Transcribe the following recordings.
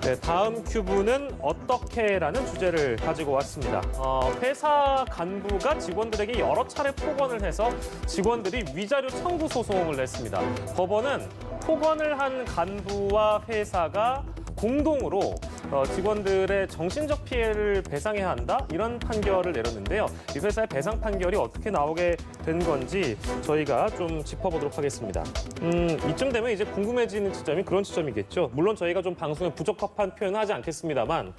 네, 다음 큐브는 어떻게라는 주제를 가지고 왔습니다. 회사 간부가 직원들에게 여러 차례 폭언을 해서 직원들이 위자료 청구 소송을 냈습니다. 법원은 폭언을 한 간부와 회사가 공동으로 직원들의 정신적 피해를 배상해야 한다 이런 판결을 내렸는데요. 이 회사의 배상 판결이 어떻게 나오게 된 건지 저희가 좀 짚어보도록 하겠습니다. 이쯤 되면 이제 궁금해지는 지점이 그런 지점이겠죠. 물론 저희가 좀 방송에 부적합한 표현은 하지 않겠습니다만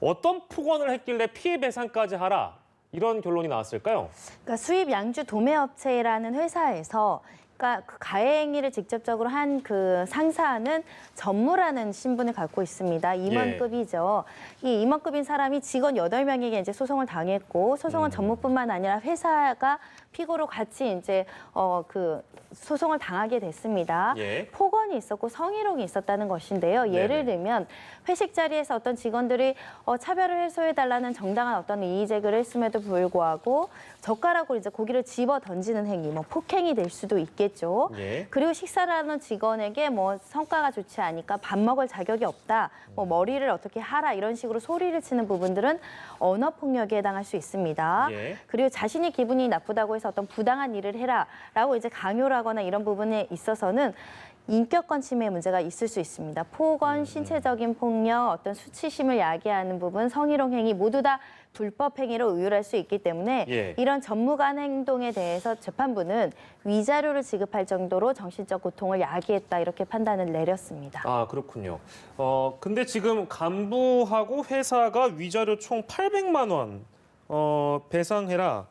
어떤 폭언을 했길래 피해 배상까지 하라 이런 결론이 나왔을까요? 그러니까 수입 양주 도매업체라는 회사에서 그러니까 그 가해 행위를 직접적으로 한 그 상사는 전무라는 신분을 갖고 있습니다. 임원급이죠. 이 임원급인 사람이 직원 8명에게 이제 소송을 당했고 소송은 전무뿐만 아니라 회사가 피고로 같이 이제 그 소송을 당하게 됐습니다. 예. 폭언이 있었고 성희롱이 있었다는 것인데요. 예를 들면 회식 자리에서 어떤 직원들이 차별을 해소해달라는 정당한 어떤 이의 제기를 했음에도 불구하고 젓가락으로 이제 고기를 집어 던지는 행위, 뭐 폭행이 될 수도 있겠죠. 예. 그리고 식사를 하는 직원에게 뭐 성과가 좋지 않으니까 밥 먹을 자격이 없다, 뭐 머리를 어떻게 하라 이런 식으로 소리를 치는 부분들은 언어 폭력에 해당할 수 있습니다. 예. 그리고 자신이 기분이 나쁘다고 해서 어떤 부당한 일을 해라라고 이제 강요를 하거나 이런 부분에 있어서는 인격권 침해 문제가 있을 수 있습니다. 폭언, 신체적인 폭력, 어떤 수치심을 야기하는 부분, 성희롱 행위 모두 다 불법 행위로 의율할 수 있기 때문에 예. 이런 전무간 행동에 대해서 재판부는 위자료를 지급할 정도로 정신적 고통을 야기했다 이렇게 판단을 내렸습니다. 아, 그렇군요. 근데 지금 간부하고 회사가 위자료 총 800만 원 배상해라.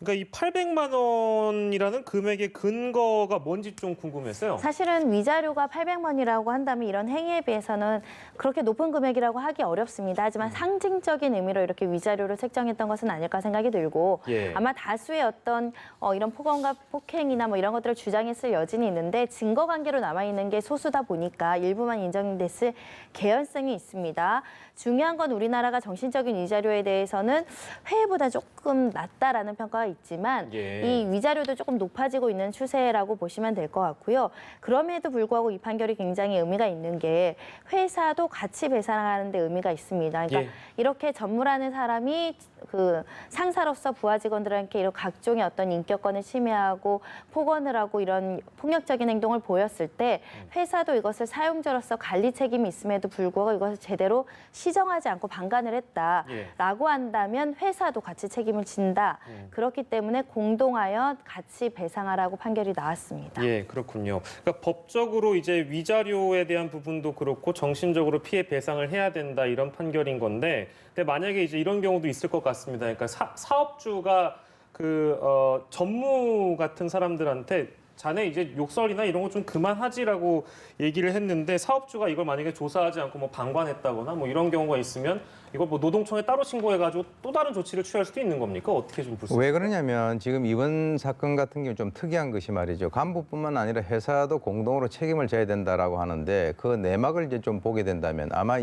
그러니까 이 800만 원이라는 금액의 근거가 뭔지 좀 궁금했어요. 사실은 위자료가 800원이라고 한다면 이런 행위에 비해서는 그렇게 높은 금액이라고 하기 어렵습니다. 하지만 상징적인 의미로 이렇게 위자료를 책정했던 것은 아닐까 생각이 들고 예. 아마 다수의 어떤 이런 폭언과 폭행이나 뭐 이런 것들을 주장했을 여진이 있는데 증거 관계로 남아있는 게 소수다 보니까 일부만 인정됐을 개연성이 있습니다. 중요한 건 우리나라가 정신적인 위자료에 대해서는 회계보다 조금 낮다라는 평가가 있지만 예. 이 위자료도 조금 높아지고 있는 추세라고 보시면 될 것 같고요. 그럼에도 불구하고 이 판결이 굉장히 의미가 있는 게 회사도 같이 배상하는 데 의미가 있습니다. 그러니까 예. 이렇게 전무라는 사람이 그 상사로서 부하 직원들한테 이런 각종의 어떤 인격권을 침해하고 폭언을 하고 이런 폭력적인 행동을 보였을 때 회사도 이것을 사용자로서 관리 책임이 있음에도 불구하고 이것을 제대로 시정하지 않고 방관을 했다라고 한다면 회사도 같이 책임을 진다. 그렇기 때문에 공동하여 같이 배상하라고 판결이 나왔습니다. 예, 그렇군요. 그러니까 법적으로 이제 위자료에 대한 부분도 그렇고 정신적으로 피해 배상을 해야 된다 이런 판결인 건데, 근데 만약에 이제 이런 경우도 있을 것 같습니다. 그러니까 사업주가 전무 같은 사람들한테 자네 이제 욕설이나 이런 거 좀 그만하지라고 얘기를 했는데 사업주가 이걸 만약에 조사하지 않고 뭐 방관했다거나 뭐 이런 경우가 있으면 이걸 뭐 노동청에 따로 신고해가지고 또 다른 조치를 취할 수도 있는 겁니까? 어떻게 좀 볼 수 있을까요? 왜 그러냐면 지금 이번 사건 같은 경우 좀 특이한 것이 말이죠. 간부뿐만 아니라 회사도 공동으로 책임을 져야 된다라고 하는데 그 내막을 이제 좀 보게 된다면 아마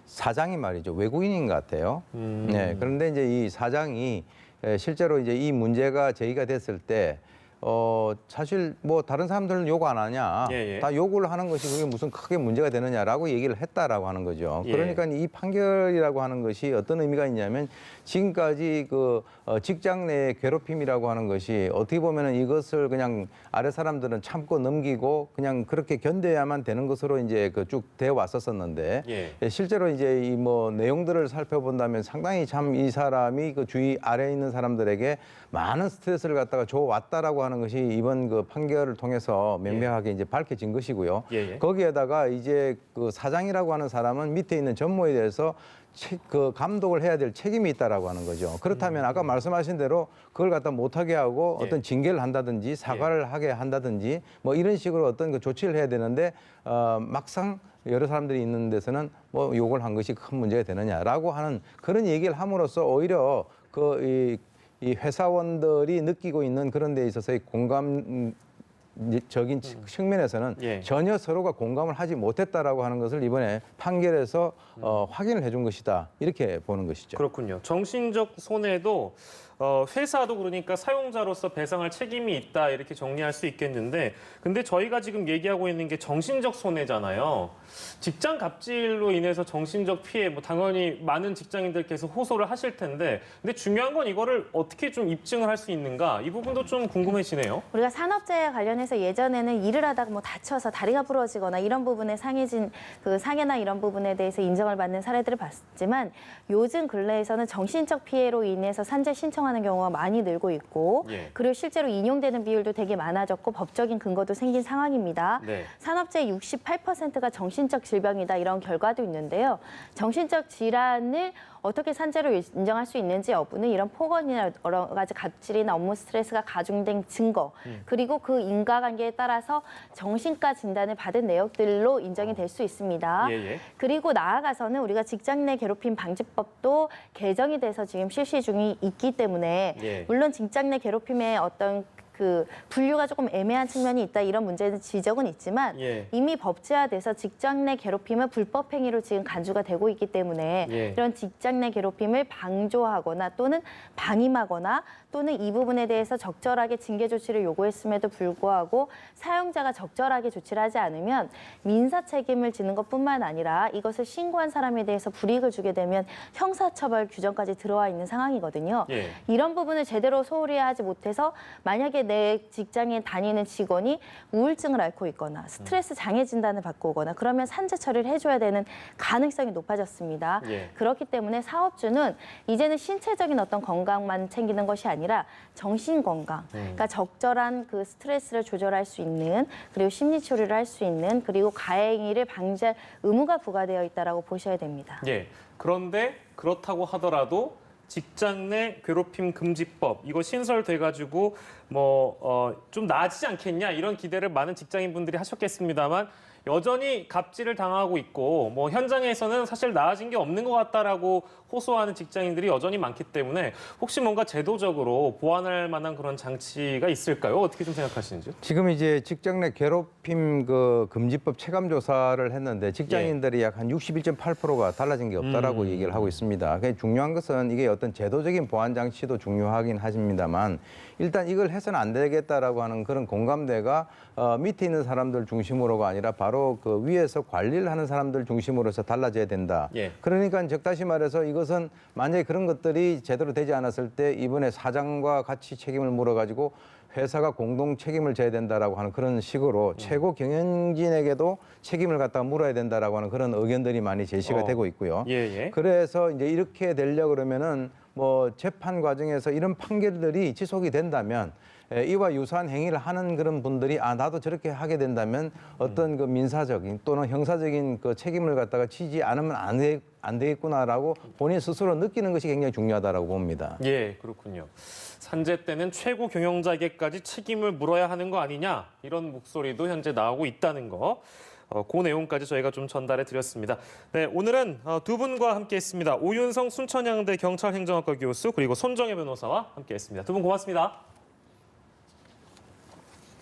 사장이 말이죠. 외국인인 것 같아요. 네. 그런데 이제 이 사장이 실제로 이제 이 문제가 제기가 됐을 때 사실 뭐 다른 사람들은 욕 안 하냐, 예. 다 욕을 하는 것이 그게 무슨 크게 문제가 되느냐라고 얘기를 했다라고 하는 거죠. 예. 그러니까 이 판결이라고 하는 것이 어떤 의미가 있냐면 지금까지 그 직장 내 괴롭힘이라고 하는 것이 어떻게 보면은 이것을 그냥 아래 사람들은 참고 넘기고 그냥 그렇게 견뎌야만 되는 것으로 이제 그 쭉 되어 왔었었는데 예. 실제로 이제 이 뭐 내용들을 살펴본다면 상당히 참 이 사람이 그 주위 아래에 있는 사람들에게 많은 스트레스를 갖다가 줘 왔다라고 하는 것이 이번 그 판결을 통해서 명명하게 이제 밝혀진 것이고요. 예. 거기에다가 이제 그 사장이라고 하는 사람은 밑에 있는 전무에 대해서 그 감독을 해야 될 책임이 있다라고 하는 거죠. 그렇다면 아까 말씀하신 대로 그걸 갖다 못하게 하고 예. 어떤 징계를 한다든지 사과를 하게 한다든지 뭐 이런 식으로 어떤 그 조치를 해야 되는데 막상 여러 사람들이 있는 데서는 뭐 욕을 한 것이 큰 문제가 되느냐라고 하는 그런 얘기를 함으로써 오히려 이 회사원들이 느끼고 있는 그런 데 있어서의 공감적인 측면에서는 예. 전혀 서로가 공감을 하지 못했다라고 하는 것을 이번에 판결에서 확인을 해준 것이다. 이렇게 보는 것이죠. 그렇군요. 정신적 손해도 회사도 그러니까 사용자로서 배상할 책임이 있다 이렇게 정리할 수 있겠는데 근데 저희가 지금 얘기하고 있는 게 정신적 손해잖아요. 직장 갑질로 인해서 정신적 피해 뭐 당연히 많은 직장인들께서 호소를 하실 텐데 근데 중요한 건 이거를 어떻게 좀 입증을 할 수 있는가 이 부분도 좀 궁금해지네요. 우리가 산업재해 관련해서 예전에는 일을 하다가 뭐 다쳐서 다리가 부러지거나 이런 부분에 상해진 그 상해나 이런 부분에 대해서 인정을 받는 사례들을 봤지만 요즘 근래에서는 정신적 피해로 인해서 산재 신청하는 경우가 많이 늘고 있고 예. 그리고 실제로 인용되는 비율도 되게 많아졌고 법적인 근거도 생긴 상황입니다. 네. 산업재해 68%가 정신적 질병이다 이런 결과도 있는데요. 정신적 질환을 어떻게 산재로 인정할 수 있는지 여부는 이런 폭언이나 여러 가지 갑질이나 업무 스트레스가 가중된 증거 그리고 그 인과관계에 따라서 정신과 진단을 받은 내역들로 인정이 될 수 있습니다. 예. 그리고 나아가서는 우리가 직장 내 괴롭힘 방지법도 개정이 돼서 지금 실시 중이 있기 때문에 예. 물론 직장 내 괴롭힘의 어떤 그 분류가 조금 애매한 측면이 있다 이런 문제는 지적은 있지만 예. 이미 법제화돼서 직장 내 괴롭힘은 불법 행위로 지금 간주가 되고 있기 때문에 예. 이런 직장 내 괴롭힘을 방조하거나 또는 방임하거나 또는 이 부분에 대해서 적절하게 징계 조치를 요구했음에도 불구하고 사용자가 적절하게 조치를 하지 않으면 민사 책임을 지는 것뿐만 아니라 이것을 신고한 사람에 대해서 불이익을 주게 되면 형사처벌 규정까지 들어와 있는 상황이거든요. 예. 이런 부분을 제대로 소홀히 하지 못해서 만약에 내 직장에 다니는 직원이 우울증을 앓고 있거나 스트레스 장애 진단을 받고 오거나 그러면 산재 처리를 해줘야 되는 가능성이 높아졌습니다. 예. 그렇기 때문에 사업주는 이제는 신체적인 어떤 건강만 챙기는 것이 아니라 정신 건강, 그러니까 적절한 그 스트레스를 조절할 수 있는 그리고 심리 치료를 할 수 있는 그리고 가해행위를 방지할 의무가 부과되어 있다라고 보셔야 됩니다. 예. 그런데 그렇다고 하더라도 직장 내 괴롭힘 금지법 이거 신설돼 가지고 좀 나아지지 않겠냐 이런 기대를 많은 직장인분들이 하셨겠습니다만 여전히 갑질을 당하고 있고 뭐 현장에서는 사실 나아진 게 없는 것 같다라고 호소하는 직장인들이 여전히 많기 때문에 혹시 뭔가 제도적으로 보완할 만한 그런 장치가 있을까요? 어떻게 좀 생각하시는지요? 지금 이제 직장 내 괴롭힘 그 금지법 체감 조사를 했는데 직장인들이 약 한 61.8%가 달라진 게 없다라고 얘기를 하고 있습니다. 중요한 것은 이게 어떤 제도적인 보완 장치도 중요하긴 하십니다만 일단 이걸 해서는 안 되겠다라고 하는 그런 공감대가 밑에 있는 사람들 중심으로가 아니라 바로 그 위에서 관리를 하는 사람들 중심으로서 달라져야 된다. 예. 그러니까 적다시 말해서 이것은 만약에 그런 것들이 제대로 되지 않았을 때 이번에 사장과 같이 책임을 물어가지고 회사가 공동 책임을 져야 된다라고 하는 그런 식으로 최고 경영진에게도 책임을 갖다가 물어야 된다라고 하는 그런 의견들이 많이 제시가 되고 있고요. 예. 그래서 이제 이렇게 되려고 그러면은 뭐 재판 과정에서 이런 판결들이 지속이 된다면 이와 유사한 행위를 하는 그런 분들이 나도 저렇게 하게 된다면 어떤 그 민사적인 또는 형사적인 그 책임을 갖다가 지지 않으면 안 되겠구나라고 본인 스스로 느끼는 것이 굉장히 중요하다라고 봅니다. 예, 그렇군요. 산재 때는 최고 경영자에게까지 책임을 물어야 하는 거 아니냐 이런 목소리도 현재 나오고 있다는 거. 그 내용까지 저희가 좀 전달해 드렸습니다. 네, 오늘은 두 분과 함께했습니다. 오윤성 순천향대 경찰행정학과 교수 그리고 손정혜 변호사와 함께했습니다. 두 분 고맙습니다.